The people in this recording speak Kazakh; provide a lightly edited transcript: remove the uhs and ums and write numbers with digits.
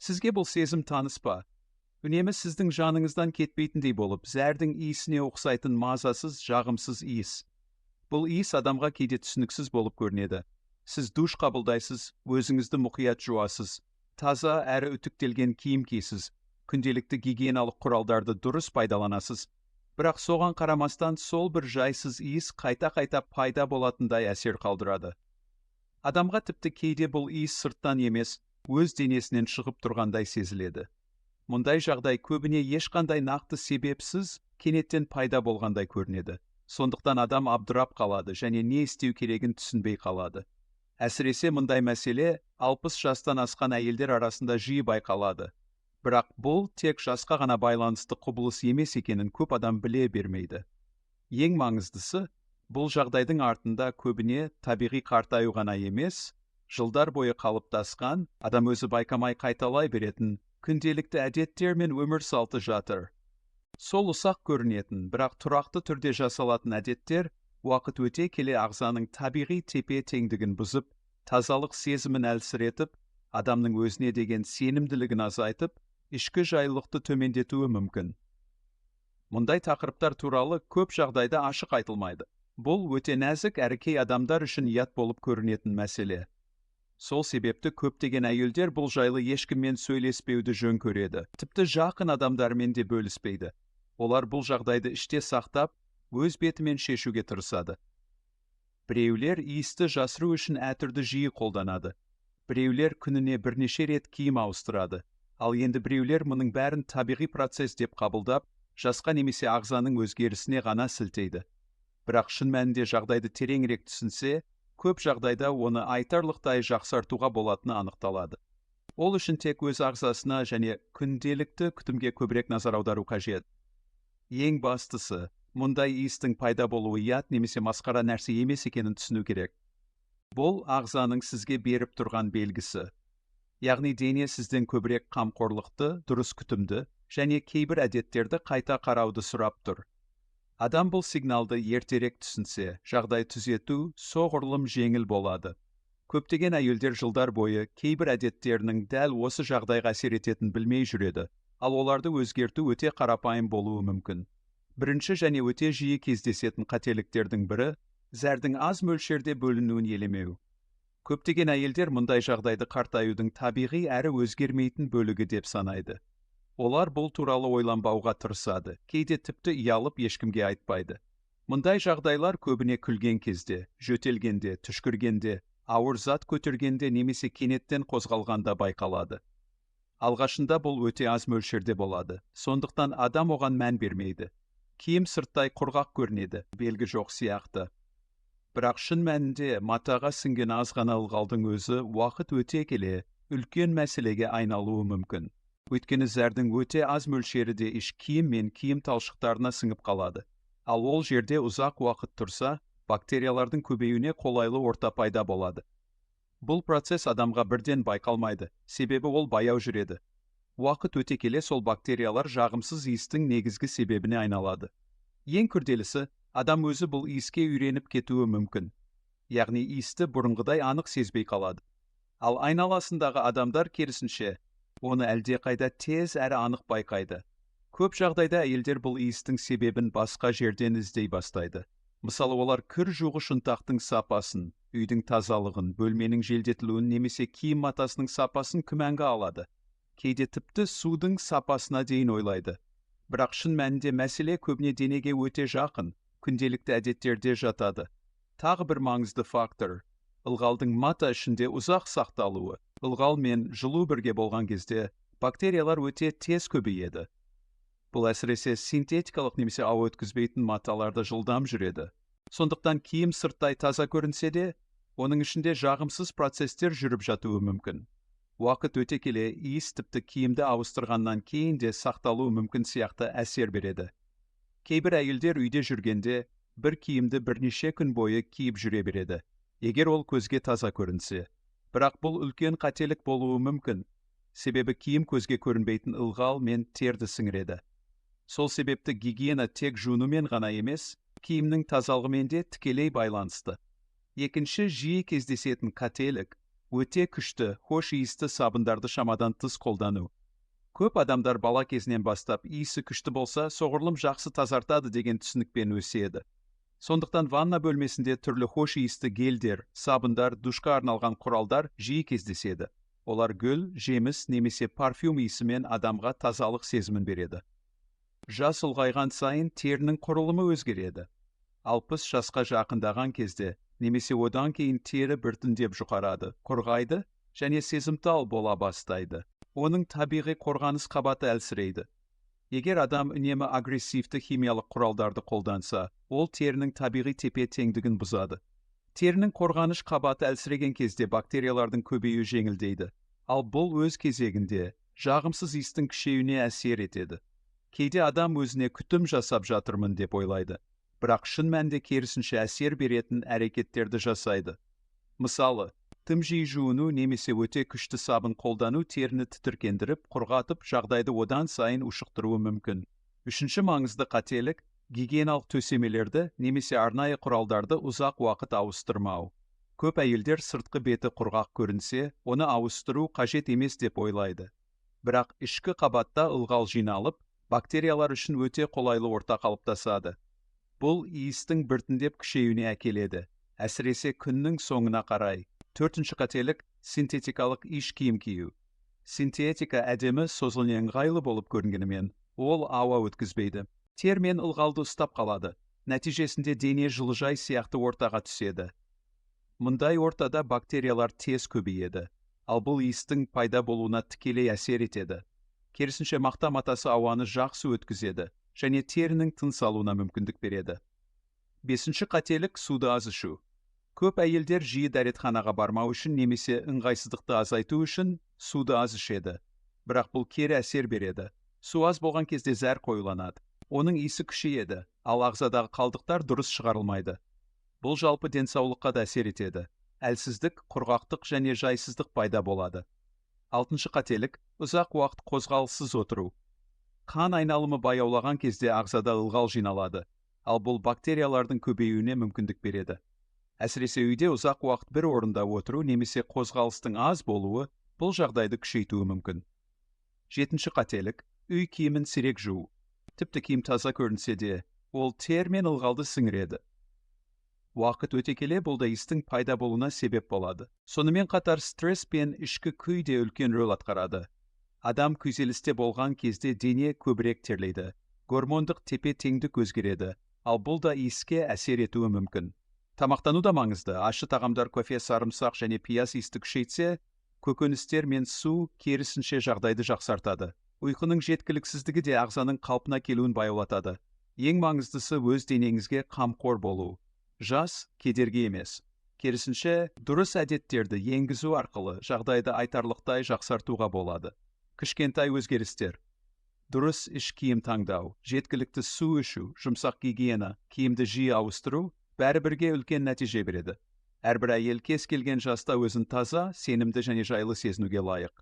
Сізге бұл сезім таныс па? Үнемі сіздің жаныңыздан кетпейтіндей болып, зәрдің иісіне ұқсайтын мазасыз, жағымсыз иіс. Бұл иіс адамға кейде түсініксіз болып көрінеді. Сіз душ қабылдайсыз, өзіңізді мұқият жуасыз, таза әрі үтіктелген киім кисіз, күнделікті гигиеналық құралдарды дұрыс пайдаланасыз. Бірақ соған қарамастан сол бір жайсыз иіс қайта-қайта пайда болатындай әсер қалдырады. Адамға тіпті кейде бұл иіс сырттан емес, өз денесінен шығып тұрғандай сезіледі. Мұндай жағдай көбіне ешқандай нақты себепсіз кенеттен пайда болғандай көрінеді. Сондықтан адам абдырап қалады және не істеу керегін түсінбей қалады. Әсіресе мұндай мәселе 60 жастан асқан әйелдер арасында жиі байқалады. Бірақ бұл тек жасқа ғана байланысты құбылыс емес екенін көп адам біле бермейді. Ең маңыздысы, бұл жағдайдың артында көбіне табиғи қартаю ғана емес, жылдар бойы қалыптасқан, адам өзі байқамай қайталай беретін күнделікті әдеттер мен өмір салты жатыр. Сол ұсақ көрінетін, бірақ тұрақты түрде жасалатын әдеттер уақыт өте келе ағзаның табиғи тепе теңдігін бұзып, тазалық сезімін әлсіретіп, адамның өзіне деген сенімділігін азайтып, ішкі жайлылықты төмендетуі мүмкін. Мұндай тақырыптар туралы көп жағдайда ашық айтылмайды. Бұл өте нәзік әрі кей адамдар үшін ұят болып көрінетін мәселе. Сол себепті көптеген әйелдер бұл жайлы ешкіммен сөйлеспеуді жөн көреді. Тіпті жақын адамдармен де бөліспейді. Олар бұл жағдайды іште сақтап, өз бетімен шешуге тырысады. Біреулер иісті жасыру үшін әтірді жиі қолданады. Біреулер күніне бірнеше рет киім ауыстырады. Ал енді біреулер мұның бәрін табиғи процесс деп қабылдап, жасқа немесе ағзаның өзгерісіне ғана сілтейді. Бірақ шын мәнінде жағдайды тереңірек түсінсе, көп жағдайда оны айтарлықтай жақсартуға болатыны анықталады. Ол үшін тек өз ағзасына және күнделікті күтімге көбірек назар аудару қажет. Ең бастысы, мұндай иістің пайда болуы ұят немесе масқара нәрсе емес екенін түсіну керек. Бұл ағзаның сізге беріп тұрған белгісі. Яғни дене сізден көбірек қамқорлықты, дұрыс күтімді және кейбір әдеттерді қайта қарауды сұрап тұр. Адам бұл сигналды ертерек түсінсе, жағдай түзету соғұрлым жеңіл болады. Көптеген әйелдер жылдар бойы кейбір әдеттерінің дәл осы жағдайға әсер ететінін білмей жүреді, ал оларды өзгерту өте қарапайым болуы мүмкін. Бірінші және өте жиі кездесетін қателіктердің бірі зәрдің аз мөлшерде бөлінуін елемеу. Көптеген әйелдер мұндай жағдайды қартаюдың табиғи әрі өзгермейтін бөлігі деп санайды. Олар бұл туралы ойланбауға тырысады, кейде тіпті ұялып ешкімге айтпайды. Мұндай жағдайлар көбіне күлген кезде, жөтелгенде, түшкіргенде, ауыр зат көтергенде немесе кенеттен қозғалғанда байқалады. Алғашында бұл өте аз мөлшерде болады, сондықтан адам оған мән бермейді. Киім сырттай құрғақ көрінеді, белгі жоқ сияқты. Бірақ шын мәнінде матаға сіңген аз ғана ылғалдың өзі уақыт өте келе үлкен мәселеге айналуы мүмкін. Өйткені зәрдің өте аз мөлшері де іш киім мен киім талшықтарына сіңіп қалады. Ал ол жерде ұзақ уақыт тұрса, бактериялардың көбеюіне қолайлы орта пайда болады. Бұл процесс адамға бірден байқалмайды, себебі ол баяу жүреді. Уақыт өте келе сол бактериялар жағымсыз иістің негізгі себебіне айналады. Ең күрделісі, адам өзі бұл иіске үйреніп кетуі мүмкін. Яғни иісті бұрынғыдай анық сезбей қалады. Ал айналасындағы адамдар керісінше, оны әлдеқайда тез әрі анық байқайды. Көп жағдайда әйелдер бұл иістің себебін басқа жерден іздей бастайды. Мысалы, олар кір жуғыш ұнтақтың сапасын, үйдің тазалығын, бөлменің желдетілуін немесе киім матасының сапасын күмәнге алады. Кейде тіпті судың сапасына дейін ойлайды. Бірақ шын мәнінде мәселе көбіне денеге өте жақын, күнделікті әдеттерде жатады. Тағы бір маңызды фактор – ылғалдың мата ішінде ұзақ сақталуы. Ылғал мен жылу бірге болған кезде бактериялар өте тез көбейеді. Бұл әсіресе синтетикалық немесе ауа өткізбейтін маталарда жылдам жүреді. Сондықтан киім сырттай таза көрінсе де, оның ішінде жағымсыз процестер жүріп жатуы мүмкін. Уақыт өте келе иіс тіпті киімді ауыстырғаннан кейін де сақталуы мүмкін сияқты әсер береді. Кейбір әйелдер үйде жүргенде бір киімді бірнеше күн бойы киіп жүре береді, егер ол көзге таза көрінсе. Бірақ бұл үлкен қателік болуы мүмкін, себебі киім көзге көрінбейтін ылғал мен терді сіңіреді. Сол себепті гигиена тек жуынумен ғана емес, киімнің тазалығымен де тікелей байланысты. Екінші жиі кездесетін қателік, Өте күшті, хош иісті сабындарды шамадан тыс қолдану. Көп адамдар бала кезінен бастап иісі күшті болса, соғұрлым жақсы тазартады деген түсінікпен өседі. Сондықтан ванна бөлмесінде түрлі хош иісті гельдер, сабындар, душқа арналған құралдар жиі кездеседі. Олар гүл, жеміс немесе парфюм иісімен адамға тазалық сезімін береді. Жас ұлғайған сайын терінің құрылымы өзгереді. 60 жасқа жақындаған кезде, немесе одан кейін тері біртіндеп жұқарады, құрғайды және сезімтал бола бастайды. Оның табиғи қорғаныс қабаты әлсірейді. Егер адам үнемі агрессивті химиялық құралдарды қолданса, ол терінің табиғи тепе-теңдігін бұзады. Терінің қорғаныш қабаты әлсіреген кезде бактериялардың көбеюі жеңілдейді. Ал бұл өз кезегінде жағымсыз иістің күшеюіне әсер етеді. Кейде адам өзіне күтім жасап жатырмын деп ойлайды. Бірақ шын мәнінде керісінше әсер беретін әрекеттерді жасайды. Мысалы, тым жиі жуыну немесе өте күшті сабын қолдану теріні тітіркендіріп, құрғатып, жағдайды одан сайын ушықтыруы мүмкін. Үшінші маңызды қателік гигиеналық төсемелерді немесе арнайы құралдарды ұзақ уақыт ауыстырмау. Көп әйелдер сыртқы беті құрғақ көрінсе, оны ауыстыру қажет емес деп ойлайды. Бірақ ішкі қабатта ылғал жиналып, бактериялар үшін өте қолайлы орта қалыптасады. Бұл иістің біртіндеп күшеюіне әкеледі, әсіресе күннің соңына қарай. Төртінші қателік синтетикалық іш киім кию. Синтетика әдемі, созылған ыңғайлы болып көрінгенімен, ол ауа өткізбейді. Тер мен ылғалды ұстап қалады. Нәтижесінде дене жылыжай сияқты ортаға түседі. Мұндай ортада бактериялар тез көбейеді, ал бұл иістің пайда болуына тікелей әсер етеді. Керісінше мақта матасы ауаны жақсы өткізеді және терінің тыныс алуына мүмкіндік береді. Бесінші қателік суды аз ішу. Көп әйелдер жиі дәретханаға бармау үшін немесе ыңғайсыздықты азайту үшін суды аз ішеді. Бірақ бұл кері әсер береді. Су аз болған кезде зәр қоюланады. Оның иісі күшейеді, ал ағзадағы қалдықтар дұрыс шығарылмайды. Бұл жалпы денсаулыққа да әсер етеді. Әлсіздік, құрғақтық және жайсыздық пайда болады. Алтыншы қателік ұзақ уақыт қозғалыссыз отыру. Қан айналымы баяулаған кезде ағзада ылғал жиналады, ал бұл бактериялардың көбеюіне мүмкіндік береді. Әсіресе үйде ұзақ уақыт бір орында отыру немесе қозғалыстың аз болуы бұл жағдайды күшейтуі мүмкін. Жетінші қателік үй киімін сирек жуу. Тіпті киім таза көрінсе де, ол тер мен ылғалды сіңіреді. Уақыт өте келе бұл да иістің пайда болуына себеп болады. Сонымен қатар стресс пен ішкі күй де үлкен рөл атқарады. Адам күйзелісте болған кезде дене көбірек терлейді. Гормондық тепе-теңдік өзгереді, ал бұл да иіске әсер етуі мүмкін. Тамақтану да маңызды. Ащы тағамдар, кофе, сарымсақ және пияз иісті күшейтсе, көкөністер мен су керісінше жағдайды жақсартады. Ұйқының жеткіліксіздігі де ағзаның қалпына келуін баяулатады. Ең маңыздысы өз денеңізге қамқор болу. Жас кедергі емес. Керісінше, дұрыс әдеттерді енгізу арқылы жағдайды айтарлықтай жақсартуға болады. Кішкентай өзгерістер. Дұрыс іш киім таңдау, жеткілікті су ішу, жұмсақ гигиена, киімді жиі ауыстыру бәрі бірге үлкен нәтиже береді. Әрбір әйел кез келген жаста өзін таза, сенімді және жайлы сезінуге лайық.